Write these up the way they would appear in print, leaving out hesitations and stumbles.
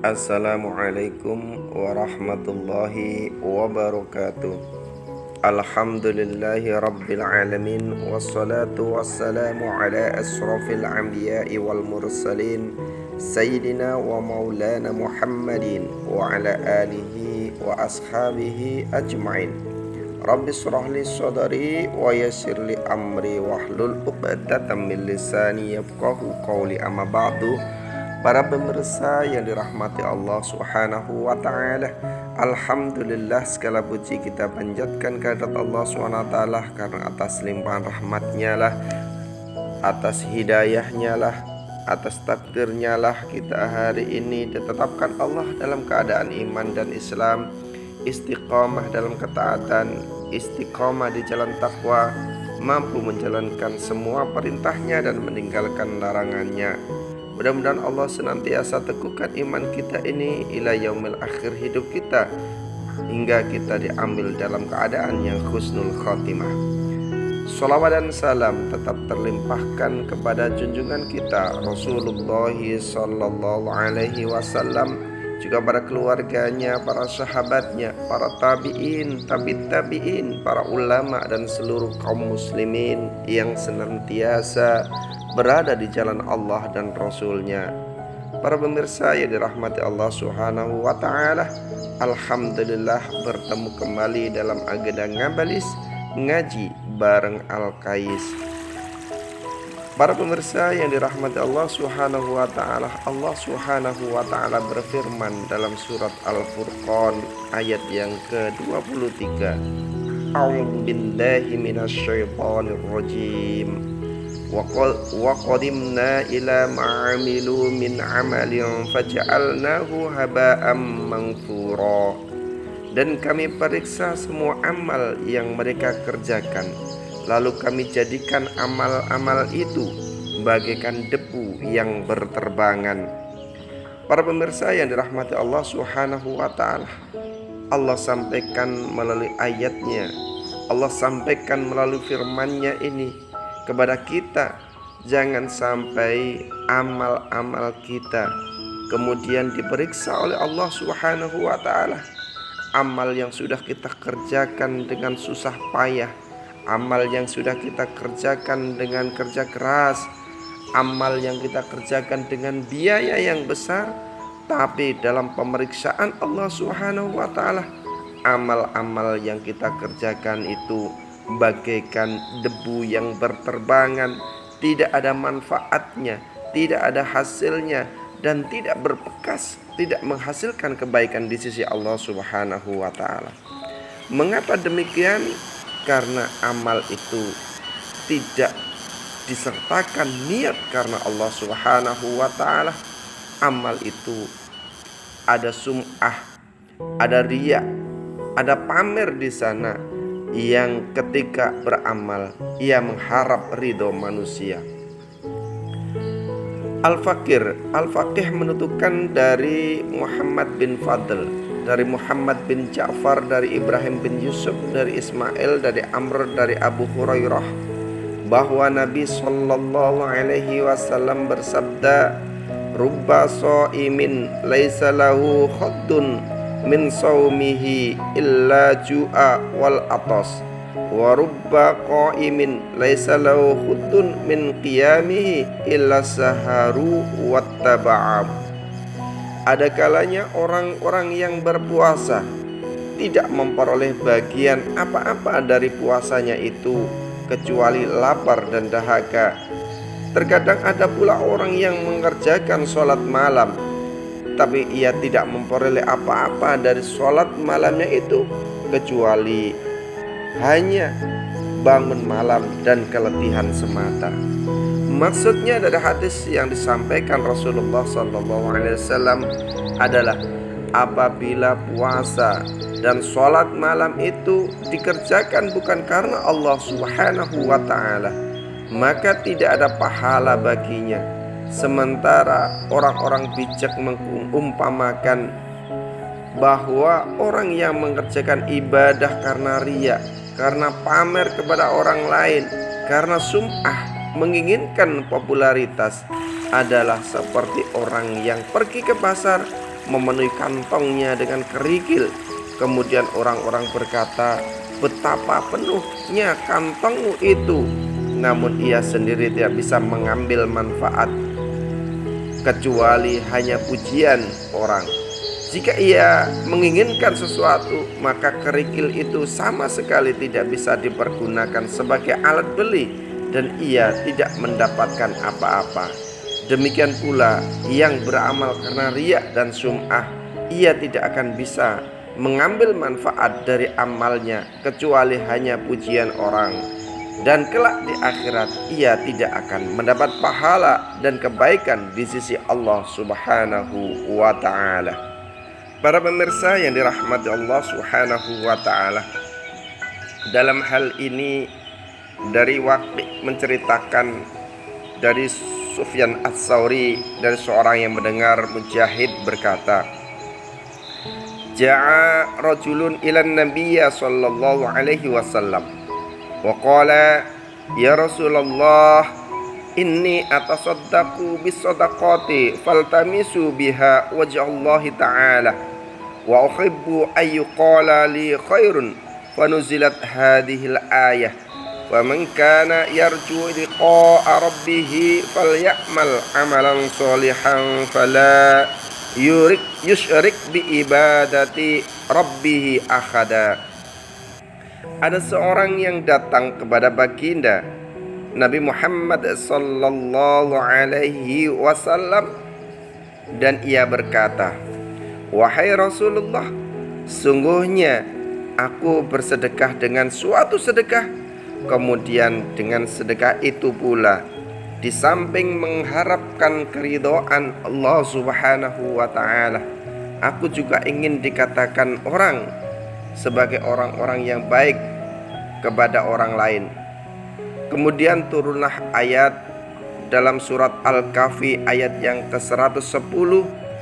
Assalamualaikum warahmatullahi wabarakatuh. Alhamdulillahi rabbil alamin. Wassalatu wassalamu ala asrafil anbiya'i wal mursalin Sayyidina wa maulana Muhammadin wa ala alihi wa ashabihi ajma'in. Rabbi shrah li sadri wa yassir li amri wahlul 'uqdatam min lisani yafqahu qawli. Amma ba'du. Para pemirsa yang dirahmati Allah Subhanahu wa ta'ala, alhamdulillah, segala puji kita panjatkan kehadirat Allah Subhanahu wa ta'ala, karena atas limpahan rahmatnya lah, atas hidayahnya lah, atas takdirnya lah kita hari ini ditetapkan Allah dalam keadaan iman dan Islam, istiqamah dalam ketaatan, istiqamah di jalan takwa, mampu menjalankan semua perintahnya dan meninggalkan larangannya. Mudah-mudahan Allah senantiasa teguhkan iman kita ini ila yaumil akhir hidup kita, hingga kita diambil dalam keadaan yang husnul khotimah. Salawat dan salam tetap terlimpahkan kepada junjungan kita Rasulullah sallallahu alaihi wasallam, juga para keluarganya, para sahabatnya, para tabi'in, tabi'in, para ulama dan seluruh kaum muslimin yang senantiasa berada di jalan Allah dan Rasulnya. Para pemirsa yang dirahmati Allah Subhanahu wa ta'ala, alhamdulillah bertemu kembali dalam agenda ngabalis ngaji bareng Al-Kais. Para pemirsa yang dirahmati Allah Subhanahu wa ta'ala, Allah Subhanahu wa ta'ala berfirman dalam surat Al-Furqan ayat yang ke-23. A'udzu billahi minasyaitonir rajim. Wa qadimna ila ma'amilu min amalin faja'alnahu haba'am manthura. Dan kami periksa semua amal yang mereka kerjakan, lalu kami jadikan amal-amal itu bagaikan debu yang berterbangan. Para pemirsa yang dirahmati Allah Subhanahu wa ta'ala, Allah sampaikan melalui ayatnya, Allah sampaikan melalui firman-Nya ini kepada kita, jangan sampai amal-amal kita kemudian diperiksa oleh Allah Subhanahu wa ta'ala. Amal yang sudah kita kerjakan dengan susah payah, amal yang sudah kita kerjakan dengan kerja keras, amal yang kita kerjakan dengan biaya yang besar, tapi dalam pemeriksaan Allah Subhanahu wa ta'ala, amal-amal yang kita kerjakan itu bagaikan debu yang berterbangan, tidak ada manfaatnya, tidak ada hasilnya, dan tidak berbekas, tidak menghasilkan kebaikan di sisi Allah Subhanahu wa ta'ala. Mengapa demikian? Karena amal itu tidak disertakan niat karena Allah Subhanahu wa ta'ala. Amal itu ada sum'ah, ada riya, ada pamer di sana, yang ketika beramal ia mengharap ridho manusia. Al-Faqih menuturkan dari Muhammad bin Fadl, dari Muhammad bin Ja'far, dari Ibrahim bin Yusuf, dari Ismail, dari Amr, dari Abu Hurairah, bahwa Nabi sallallahu alaihi wasallam bersabda, rubba sha'imin laisa lahu khaddun min saumihi illa ju'a wal atas, wa rubba qa'imin laisa lahu khuddun min qiyamihi illa saharu wattaba'ab. Ada kalanya orang-orang yang berpuasa tidak memperoleh bagian apa-apa dari puasanya itu kecuali lapar dan dahaga. Terkadang ada pula orang yang mengerjakan sholat malam, tapi ia tidak memperoleh apa-apa dari sholat malamnya itu kecuali hanya bangun malam dan keletihan semata. Maksudnya dari hadis yang disampaikan Rasulullah SAW adalah apabila puasa dan sholat malam itu dikerjakan bukan karena Allah Subhanahu wa ta'ala, maka tidak ada pahala baginya. Sementara orang-orang bijak mengumpamakan bahwa orang yang mengerjakan ibadah karena riya, karena pamer kepada orang lain, karena sum'ah, menginginkan popularitas, adalah seperti orang yang pergi ke pasar memenuhi kantongnya dengan kerikil. Kemudian orang-orang berkata, betapa penuhnya kantongmu itu, namun ia sendiri tidak bisa mengambil manfaat kecuali hanya pujian orang. Jika ia menginginkan sesuatu, maka kerikil itu sama sekali tidak bisa dipergunakan sebagai alat beli dan ia tidak mendapatkan apa-apa. Demikian pula yang beramal karena riya dan sum'ah, ia tidak akan bisa mengambil manfaat dari amalnya kecuali hanya pujian orang. Dan kelak di akhirat ia tidak akan mendapat pahala dan kebaikan di sisi Allah Subhanahu wa ta'ala. Para pemirsa yang dirahmati Allah Subhanahu wa ta'ala, dalam hal ini dari Waqi menceritakan dari Sufyan Ats-Tsauri, dari seorang yang mendengar Mujahid berkata, Ja'a rajulun ilan nabiyya sallallahu alaihi wasallam wa qala ya Rasulullah inni atasaddaqu bisadaqati faltamisu biha wajhallahi ta'ala wa uhibbu ayyuqala li khairun fanuzilat hadhil ayah wa man kana yarju liqa'a rabbih falyamal amalan sholihan fala yusyrik bi ibadati rabbih ahada. Ada seorang yang datang kepada baginda Nabi Muhammad sallallahu alaihi wasallam dan ia berkata, wahai Rasulullah, sungguhnya aku bersedekah dengan suatu sedekah, kemudian dengan sedekah itu pula di samping mengharapkan keridhaan Allah Subhanahu wa ta'ala, aku juga ingin dikatakan orang sebagai orang-orang yang baik kepada orang lain. Kemudian turunlah ayat dalam surat Al-Kahfi ayat yang ke-110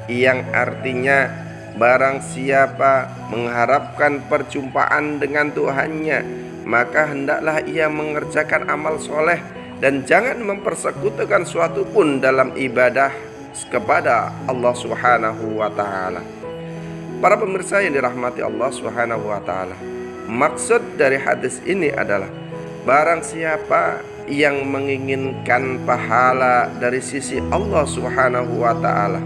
yang artinya, barang siapa mengharapkan perjumpaan dengan Tuhannya, maka hendaklah ia mengerjakan amal soleh dan jangan mempersekutukan suatu pun dalam ibadah kepada Allah Subhanahu wa ta'ala. Para pemirsa yang dirahmati Allah Subhanahu wa ta'ala, maksud dari hadis ini adalah barang siapa yang menginginkan pahala dari sisi Allah Subhanahu wa ta'ala,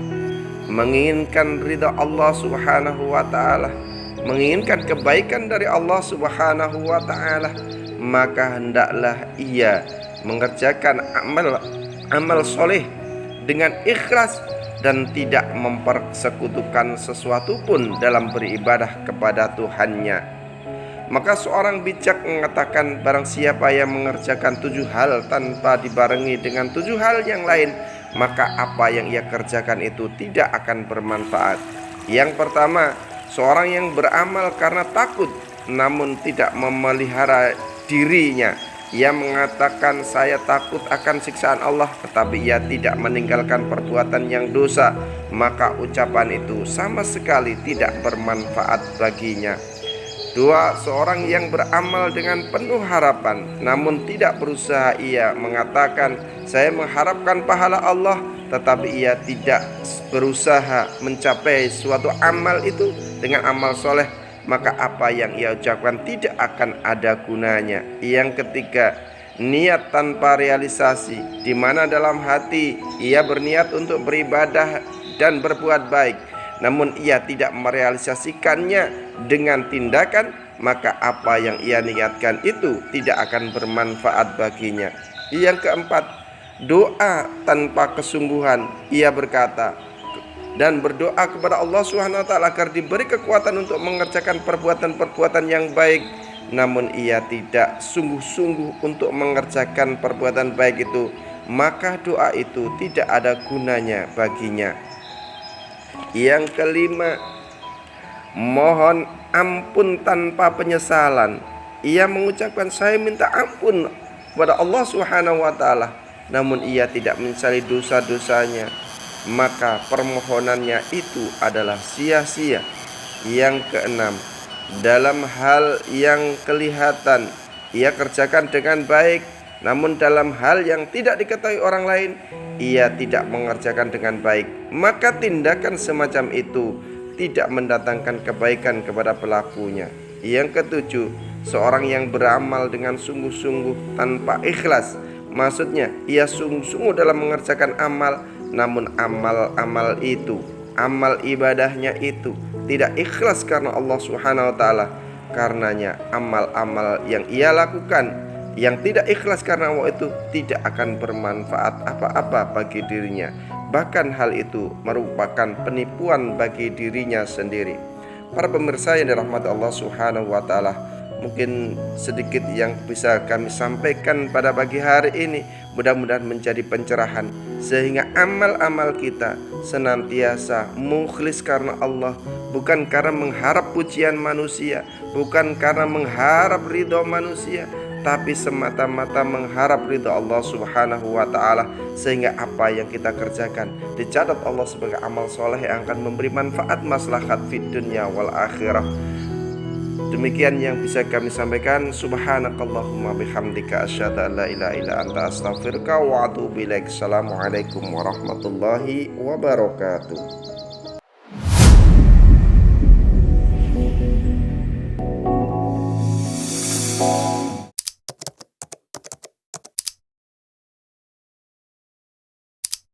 menginginkan ridha Allah Subhanahu wa ta'ala, menginginkan kebaikan dari Allah Subhanahu wa ta'ala, maka hendaklah ia mengerjakan amal soleh dengan ikhlas dan tidak mempersekutukan sesuatu pun dalam beribadah kepada Tuhannya. Maka seorang bijak mengatakan, barang siapa yang mengerjakan 7 hal tanpa dibarengi dengan 7 hal yang lain, maka apa yang ia kerjakan itu tidak akan bermanfaat. Yang pertama, seorang yang beramal karena takut namun tidak memelihara dirinya. Ia mengatakan, saya takut akan siksaan Allah, tetapi ia tidak meninggalkan perbuatan yang dosa, maka ucapan itu sama sekali tidak bermanfaat baginya. 2. Seorang yang beramal dengan penuh harapan namun tidak berusaha. Ia mengatakan, saya mengharapkan pahala Allah, tetapi ia tidak berusaha mencapai suatu amal itu dengan amal soleh, maka apa yang ia ucapkan tidak akan ada gunanya. Yang ketiga, niat tanpa realisasi, di mana dalam hati ia berniat untuk beribadah dan berbuat baik, namun ia tidak merealisasikannya dengan tindakan, maka apa yang ia niatkan itu tidak akan bermanfaat baginya. Yang keempat, doa tanpa kesungguhan. Ia berkata dan berdoa kepada Allah Subhanahu wa ta'ala agar diberi kekuatan untuk mengerjakan perbuatan-perbuatan yang baik, namun ia tidak sungguh-sungguh untuk mengerjakan perbuatan baik itu, maka doa itu tidak ada gunanya baginya. Yang kelima, mohon ampun tanpa penyesalan. Ia mengucapkan, saya minta ampun kepada Allah Subhanahu wa ta'ala, namun ia tidak menyesali dosa-dosanya, maka permohonannya itu adalah sia-sia. Yang keenam, dalam hal yang kelihatan ia kerjakan dengan baik, namun dalam hal yang tidak diketahui orang lain ia tidak mengerjakan dengan baik, maka tindakan semacam itu tidak mendatangkan kebaikan kepada pelakunya. Yang ketujuh, seorang yang beramal dengan sungguh-sungguh tanpa ikhlas, maksudnya ia sungguh-sungguh dalam mengerjakan amal, namun amal itu, amal ibadahnya itu tidak ikhlas karena Allah Subhanahu wa taala. Karenanya amal-amal yang ia lakukan yang tidak ikhlas karena Allah itu tidak akan bermanfaat apa-apa bagi dirinya. Bahkan hal itu merupakan penipuan bagi dirinya sendiri. Para pemirsa yang dirahmati Allah Subhanahu wa taala, mungkin sedikit yang bisa kami sampaikan pada pagi hari ini, mudah-mudahan menjadi pencerahan sehingga amal-amal kita senantiasa mukhlis karena Allah, bukan karena mengharap pujian manusia, bukan karena mengharap ridho manusia, tapi semata-mata mengharap ridho Allah Subhanahu wa ta'ala, sehingga apa yang kita kerjakan dicatat Allah sebagai amal soleh yang akan memberi manfaat maslahat fid dunya wal akhirah. Demikian yang bisa kami sampaikan. Subhanakallahumma bihamdika asyhadu an la ilaha illa anta astaghfiruka wa atubu ilaik. Assalamualaikum warahmatullahi wabarakatuh.